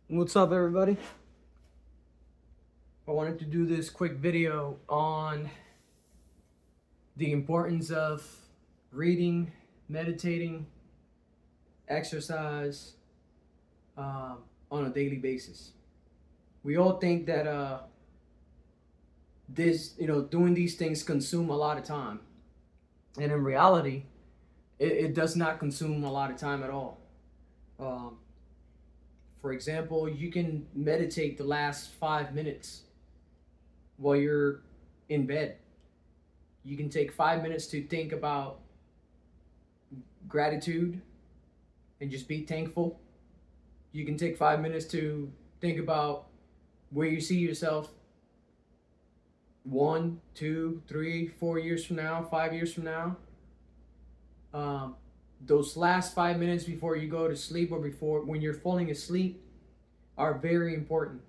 What's up, everybody? I wanted to do this quick video on the importance of reading, meditating, exercise on a daily basis. We all think that doing these things consume a lot of time, and in reality, it does not consume a lot of time at all. Um, for example, you can meditate the last 5 minutes while you're in bed. You can take 5 minutes to think about gratitude and just be thankful. You can take 5 minutes to think about where you see yourself 1, 2, 3, 4 years from now, 5 years from now. Um, those last 5 minutes before you go to sleep or before when you're falling asleep are very important.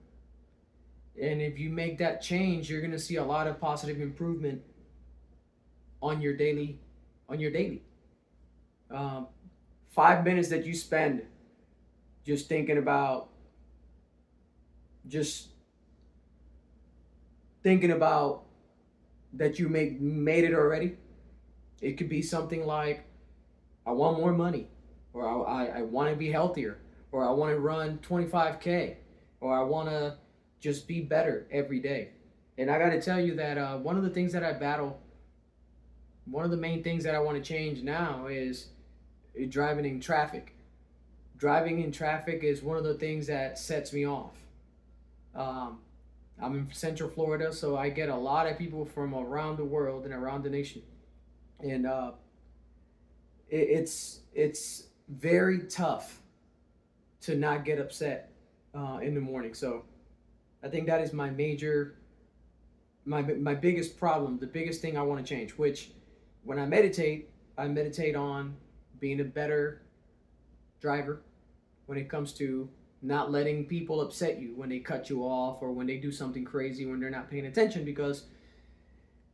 And if you make that change, you're gonna see a lot of positive improvement on your daily, on your daily. Um, 5 minutes that you spend just thinking about just thinking about that you made it already. It could be something like, I want more money, or I want to be healthier, or I want to run 25K, or I want to just be better every day. And I got to tell you that one of the things that I battle, one of the main things that I want to change now is driving in traffic. Driving in traffic is one of the things that sets me off. Um, I'm in Central Florida, so I get a lot of people from around the world and around the nation, and it's very tough to not get upset in the morning. So I think that is my major, my biggest problem, the biggest thing I want to change. Which, when I meditate on being a better driver when it comes to not letting people upset you when they cut you off or when they do something crazy when they're not paying attention. Because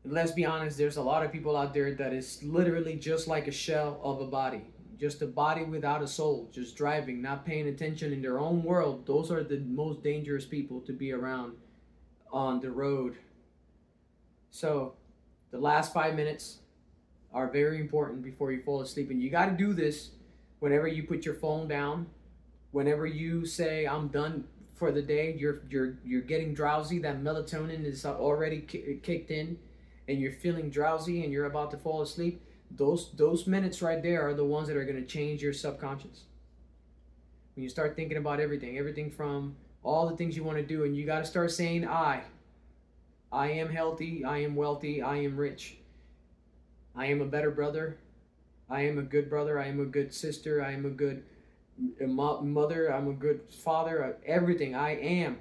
let's be honest, there's a lot of people out there that is literally just like a shell of a body, just a body without a soul, just driving, not paying attention in their own world. Those are the most dangerous people to be around on the road. So the last 5 minutes are very important before you fall asleep, and you got to do this whenever you put your phone down. Whenever you say I'm done for the day, you're getting drowsy. That melatonin is already kicked in, and you're feeling drowsy, and you're about to fall asleep. Those minutes right there are the ones that are going to change your subconscious. When you start thinking about everything from all the things you want to do, and you got to start saying I am healthy, I am wealthy, I am rich, I am a better brother, I am a good brother, I am a good sister, I am a good mother, I'm a good father, everything I am.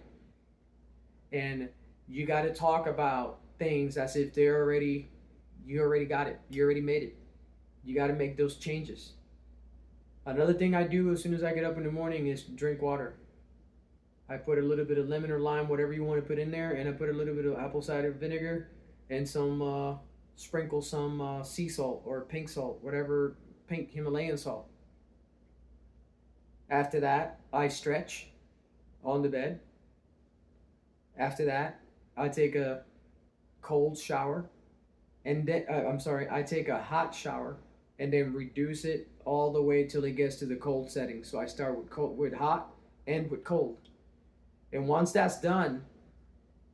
And you got to talk about things as if they're already, you already got it, you already made it. You got to make those changes. Another thing I do as soon as I get up in the morning is drink water. I put a little bit of lemon or lime, whatever you want to put in there, and I put a little bit of apple cider vinegar and some sprinkle some sea salt or pink salt, whatever, pink Himalayan salt. After that, I stretch on the bed. After that, I take a cold shower, and then I'm sorry, I take a hot shower, and then reduce it all the way till it gets to the cold setting. So I start with cold, with hot, and with cold. And once that's done,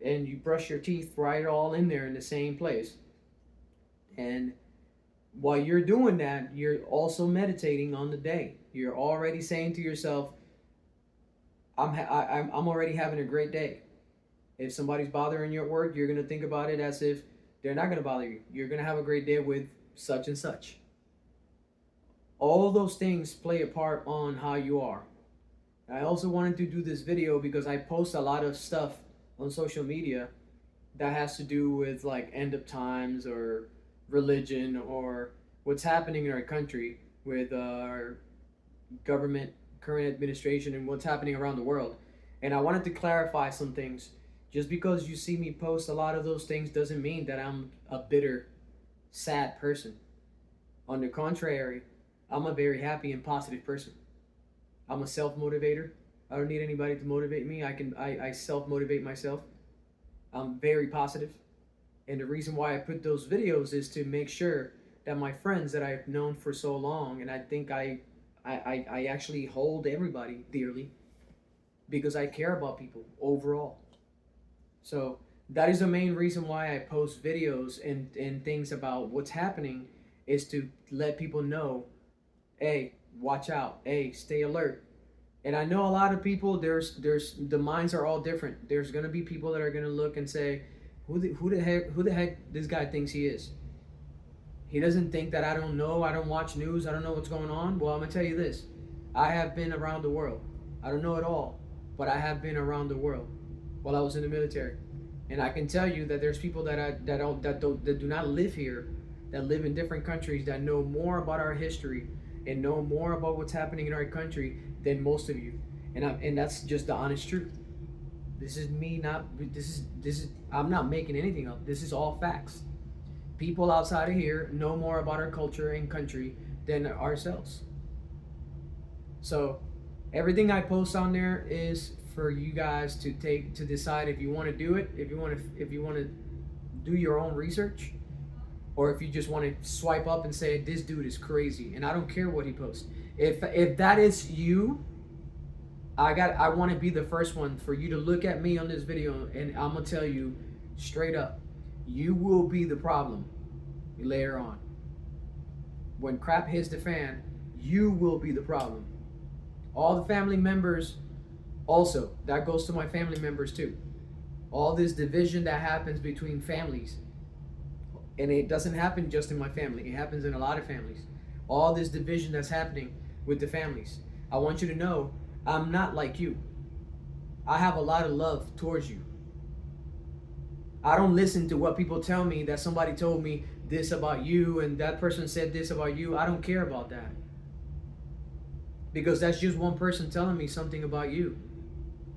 and you brush your teeth right all in there in the same place, and while you're doing that, you're also meditating on the day. You're already saying to yourself, I'm already having a great day. If somebody's bothering you at work, you're going to think about it as if they're not going to bother you. You're going to have a great day with such and such. All of those things play a part on how you are. I also wanted to do this video because I post a lot of stuff on social media that has to do with like end of times or religion or what's happening in our country with our government, current administration, and what's happening around the world. And I wanted to clarify some things. Just because you see me post a lot of those things doesn't mean that I'm a bitter, sad person. On the contrary, I'm a very happy and positive person. I'm a self motivator. I don't need anybody to motivate me. I self-motivate myself. I'm very positive. And the reason why I put those videos is to make sure that my friends that I've known for so long, and I think I actually hold everybody dearly because I care about people overall. So that is the main reason why I post videos and things about what's happening, is to let people know, hey, watch out, hey, stay alert. And I know a lot of people, there's the minds are all different. There's gonna be people that are gonna look and say, who the heck this guy thinks he is? He doesn't think that I don't know, I don't watch news, I don't know what's going on. Well, I'm gonna tell you this. I have been around the world. I don't know it all, but I have been around the world while I was in the military. And I can tell you that there's people that do not live here, that live in different countries, that know more about our history and know more about what's happening in our country than most of you. And that's just the honest truth. This is me not this is I'm not making anything up. This is all facts. People outside of here know more about our culture and country than ourselves. So everything I post on there is for you guys to decide if you want to do it, if you want to do your own research, or if you just want to swipe up and say this dude is crazy and I don't care what he posts. If that is you, I want to be the first one for you to look at me on this video, and I'm gonna tell you straight up, you will be the problem later on. When crap hits the fan, you will be the problem. All the family members, also, that goes to my family members too. All this division that happens between families, and it doesn't happen just in my family, it happens in a lot of families. All this division that's happening with the families, I want you to know, I'm not like you. I have a lot of love towards you. I don't listen to what people tell me, that somebody told me this about you and that person said this about you. I don't care about that. Because that's just one person telling me something about you.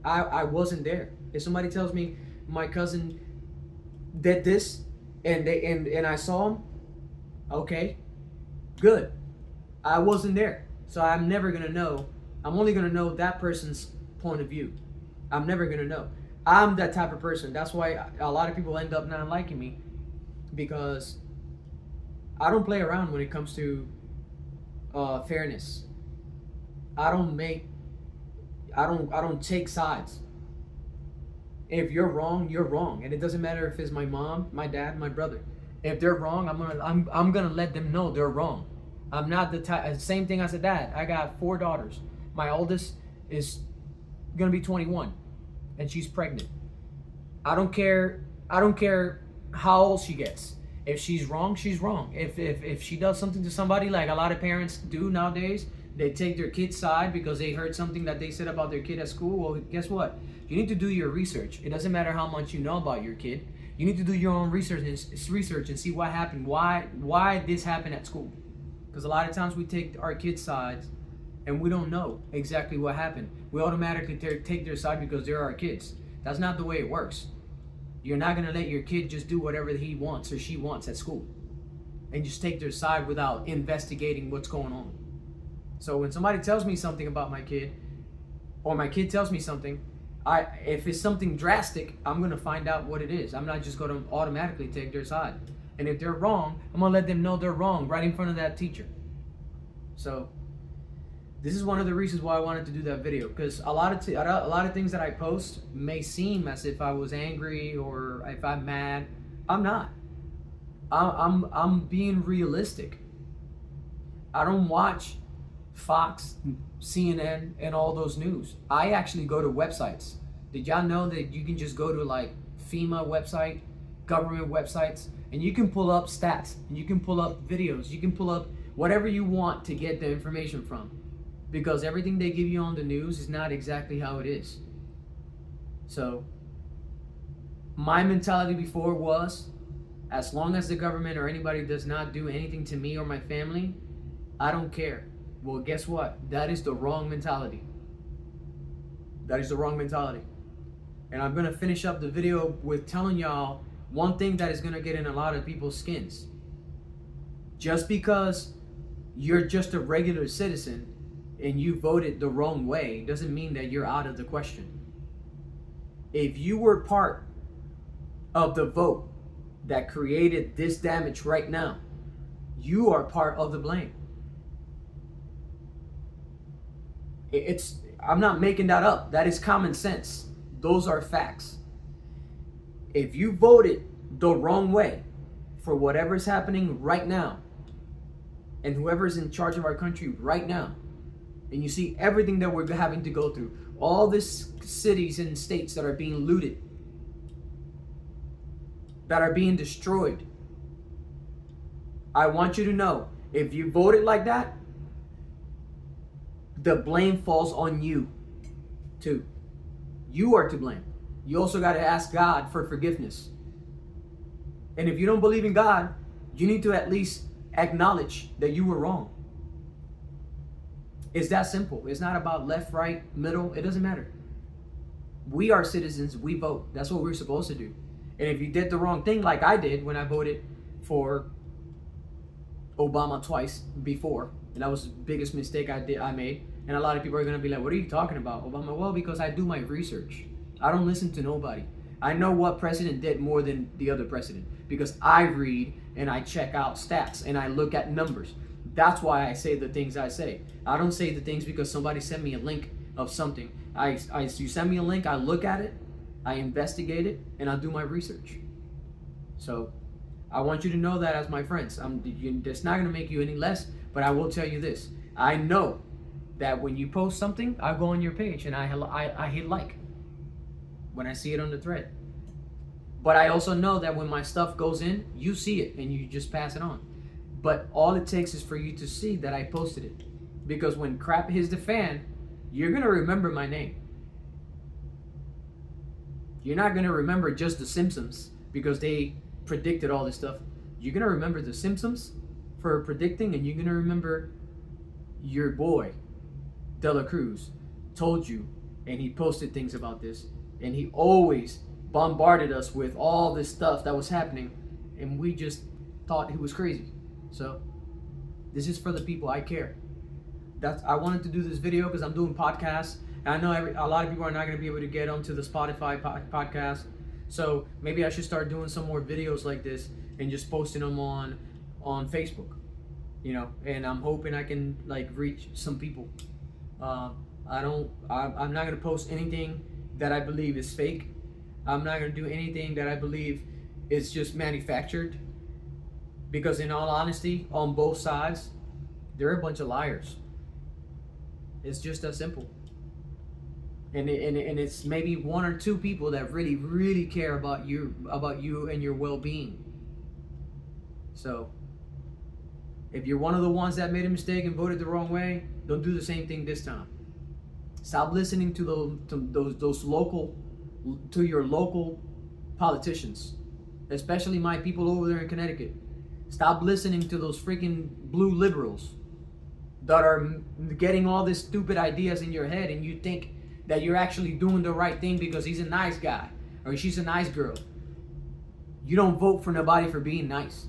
I wasn't there. If somebody tells me my cousin did this and I saw him, okay, good. I wasn't there. So I'm never gonna know. I'm only gonna know that person's point of view. I'm never gonna know. I'm that type of person. That's why a lot of people end up not liking me, because I don't play around when it comes to fairness. I don't take sides. If you're wrong, you're wrong, and it doesn't matter if it's my mom, my dad, my brother. If they're wrong, I'm gonna let them know they're wrong. I'm not the type. Same thing as a dad. I got 4 daughters. My oldest is gonna be 21, and she's pregnant. I don't care. I don't care how old she gets. If she's wrong, she's wrong. If she does something to somebody, like a lot of parents do nowadays, they take their kid's side because they heard something that they said about their kid at school. Well, guess what? You need to do your research. It doesn't matter how much you know about your kid. You need to do your own research and see what happened. Why this happened at school? Because a lot of times we take our kids' sides and we don't know exactly what happened. We automatically take their side because they're our kids. That's not the way it works. You're not going to let your kid just do whatever he wants or she wants at school and just take their side without investigating what's going on. So when somebody tells me something about my kid, or my kid tells me something, if it's something drastic, I'm going to find out what it is. I'm not just going to automatically take their side. And if they're wrong, I'm going to let them know they're wrong right in front of that teacher. So this is one of the reasons why I wanted to do that video, because a lot of things that I post may seem as if I was angry or if I'm mad. I'm not. I'm being realistic. I don't watch Fox, CNN, and all those news. I actually go to websites. Did y'all know that you can just go to like FEMA website, government websites, and you can pull up stats, and you can pull up videos, you can pull up whatever you want to get the information from, because everything they give you on the news is not exactly how it is. So my mentality before was, as long as the government or anybody does not do anything to me or my family, I don't care. Well, guess what? That is the wrong mentality. That is the wrong mentality. And I'm going to finish up the video with telling y'all one thing that is going to get in a lot of people's skins. Just because you're just a regular citizen, and you voted the wrong way doesn't mean that you're out of the question. If you were part of the vote that created this damage right now, you are part of the blame. I'm not making that up. That is common sense. Those are facts. If you voted the wrong way for whatever's happening right now, and whoever's in charge of our country right now, and you see everything that we're having to go through, all these cities and states that are being looted, that are being destroyed, I want you to know, if you voted like that, the blame falls on you too. You are to blame. You also got to ask God for forgiveness. And if you don't believe in God, you need to at least acknowledge that you were wrong. It's that simple. It's not about left, right, middle. It doesn't matter. We are citizens. We vote. That's what we're supposed to do. And if you did the wrong thing, like I did when I voted for Obama twice before, and that was the biggest mistake I made. And a lot of people are going to be like, what are you talking about, Obama? Well, because I do my research. I don't listen to nobody. I know what president did more than the other president because I read and I check out stats and I look at numbers. That's why I say the things I say. I don't say the things because somebody sent me a link of something. You send me a link, I look at it, I investigate it, and I do my research. So I want you to know that as my friends. It's not going to make you any less, but I will tell you this. I know that when you post something, I go on your page and I hit like when I see it on the thread. But I also know that when my stuff goes in, you see it and you just pass it on. But all it takes is for you to see that I posted it. Because when crap hits the fan, you're going to remember my name. You're not going to remember just the Simpsons because they predicted all this stuff. You're going to remember the Simpsons for predicting, and you're going to remember your boy, De La Cruz, told you, and he posted things about this, and he always bombarded us with all this stuff that was happening, and we just thought he was crazy. So this is for the people. I care. I wanted to do this video because I'm doing podcasts, and I know a lot of people are not going to be able to get onto the Spotify podcast. So maybe I should start doing some more videos like this and just posting them on Facebook, and I'm hoping I can reach some people. I'm not going to post anything that I believe is fake. I'm not going to do anything that I believe is just manufactured, because in all honesty, on both sides, they're a bunch of liars. It's just that simple. And it's maybe one or two people that really, really care about you and your well-being. So if you're one of the ones that made a mistake and voted the wrong way, don't do the same thing this time. Stop listening to your local politicians, especially my people over there in Connecticut. Stop listening to those freaking blue liberals that are getting all these stupid ideas in your head, and you think that you're actually doing the right thing because he's a nice guy or she's a nice girl. You don't vote for nobody for being nice.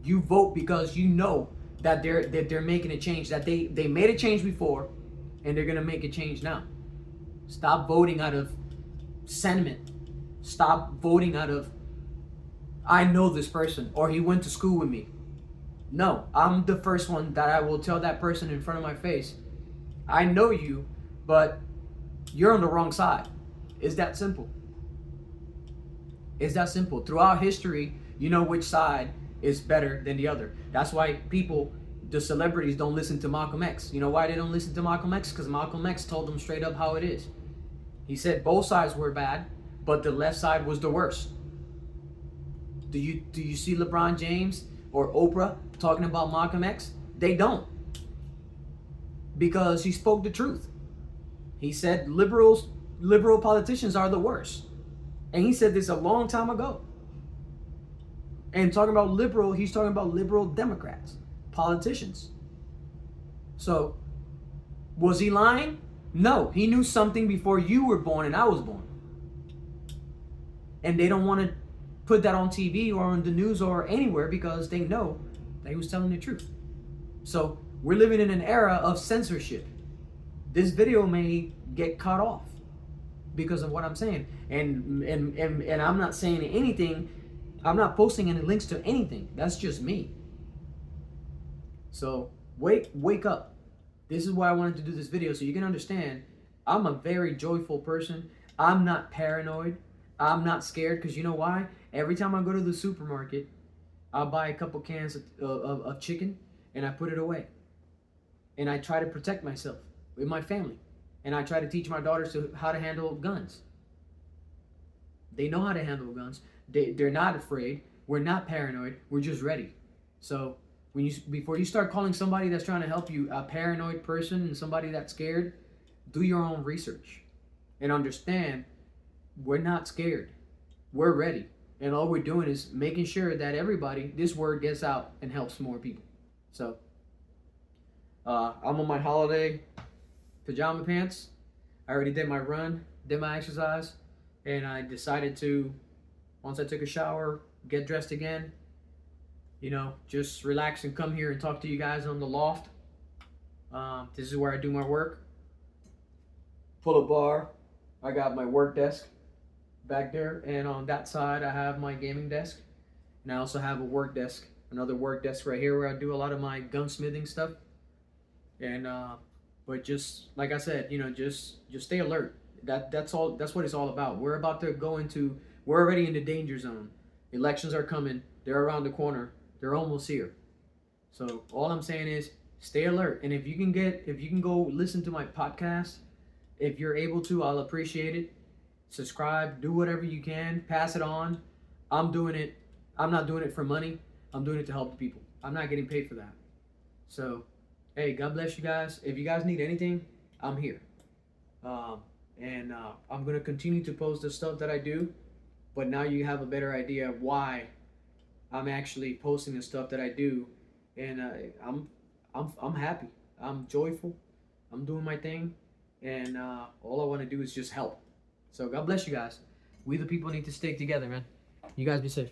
You vote because you know that they're making a change, that they made a change before and they're gonna make a change now. Stop voting out of sentiment. Stop voting out of, I know this person or he went to school with me. No, I'm the first one that I will tell that person in front of my face, I know you, but you're on the wrong side. It's that simple. It's that simple. Throughout history, you know which side is better than the other. That's why the celebrities don't listen to Malcolm X. You know why they don't listen to Malcolm X? Because Malcolm X told them straight up how it is. He said both sides were bad, but the left side was the worst. Do you see LeBron James or Oprah talking about Malcolm X? They don't. Because he spoke the truth. He said liberal politicians are the worst. And he said this a long time ago. And talking about liberal, he's talking about liberal Democrats, politicians. So, was he lying? No, he knew something before you were born and I was born. And they don't want to put that on TV or on the news or anywhere because they know that he was telling the truth. So, we're living in an era of censorship. this video may get cut off because of what I'm saying. And I'm not saying anything. I'm not posting any links to anything. That's just me. So wake up. This is why I wanted to do this video, so you can understand I'm a very joyful person. I'm not paranoid. I'm not scared, because you know why? Every time I go to the supermarket, I'll buy a couple cans of chicken and I put it away. And I try to protect myself with my family. And I try to teach my daughters how to handle guns. They know how to handle guns. They're not afraid. We're not paranoid. We're just ready. So before you start calling somebody that's trying to help you a paranoid person and somebody that's scared, do your own research and understand we're not scared. We're ready. And all we're doing is making sure that this word gets out and helps more people. So I'm on my holiday pajama pants. I already did my run, did my exercise, and I decided to, once I took a shower, get dressed again, just relax and come here and talk to you guys on the loft. This is where I do my work. Pull up bar. I got my work desk back there, and on that side I have my gaming desk, and I also have a work desk, another work desk right here where I do a lot of my gunsmithing stuff. And but just like I said, just stay alert. That's all. That's what it's all about. We're already in the danger zone. Elections are coming. They're around the corner. They're almost here. So all I'm saying is stay alert. And if you can go listen to my podcast, if you're able to, I'll appreciate it. Subscribe, do whatever you can, pass it on. I'm doing it. I'm not doing it for money. I'm doing it to help the people. I'm not getting paid for that. So, hey, God bless you guys. If you guys need anything, I'm here. And I'm going to continue to post the stuff that I do. But now you have a better idea of why I'm actually posting the stuff that I do. And I'm happy. I'm joyful. I'm doing my thing. And all I want to do is just help. So God bless you guys. We the people need to stick together, man. You guys be safe.